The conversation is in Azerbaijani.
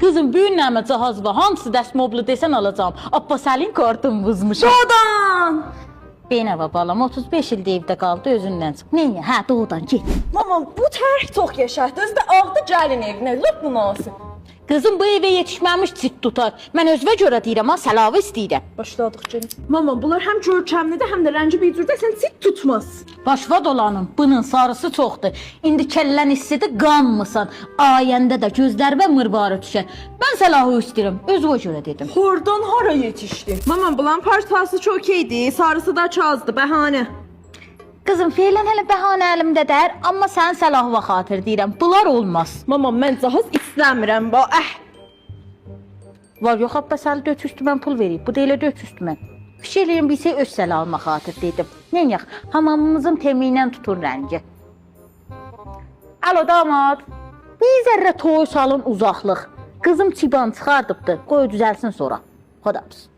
Qızım, böyük nəmə cihaz var. Hamısı dəsmoblu desən alacağım. Abbasəlin kartını vızmışam. Doğudan! Beynəvə balam, 35 ildə evdə qaldı, özündən çıx. Neyə? Hə, doğudan get. Mama, bu tərk çox yaşaydı. Özü də ağdı gəlin evinə. Lüt münasib. Qızım, bu evə yetişməmiş cid tutar. Mən özümə görə deyirəm, ha, səlavə istəyirəm. Başladıq canım. Mama, bunlar həm görkəmlidir, həm də rəngi bir cürdə sən sit tutmaz. Başva dolanım, bunun sarısı çoxdur. İndi kəllən istidir, qanmısan. Ayəndə də gözlərimə mırvarı düşər. Mən səlavə istəyirəm, özümə görə dedim. Hordan hara yetişdi? Mama, bunların partası çox idi, sarısı da çazdı, bəhanə. Qızım, feylən hələ bəhanə əlimdədir, amma sənin səlahva xatir deyirəm. Bunlar olmaz. Mama, mən cihaz istəmirəm, bax. Var yox, Abbasəli döç üstümən pul verib. Bu da elə döç üstümən. Fikirləyim, bilsə öz səlahıma xatir dedim. Neyək, hamamımızın temi ilə tutur rəngi. Alo, damad. Bir zərrə toy salın uzaqlıq. Qızım çiban çıxardıbdı, qoy düzəlsin sonra. Xodabız.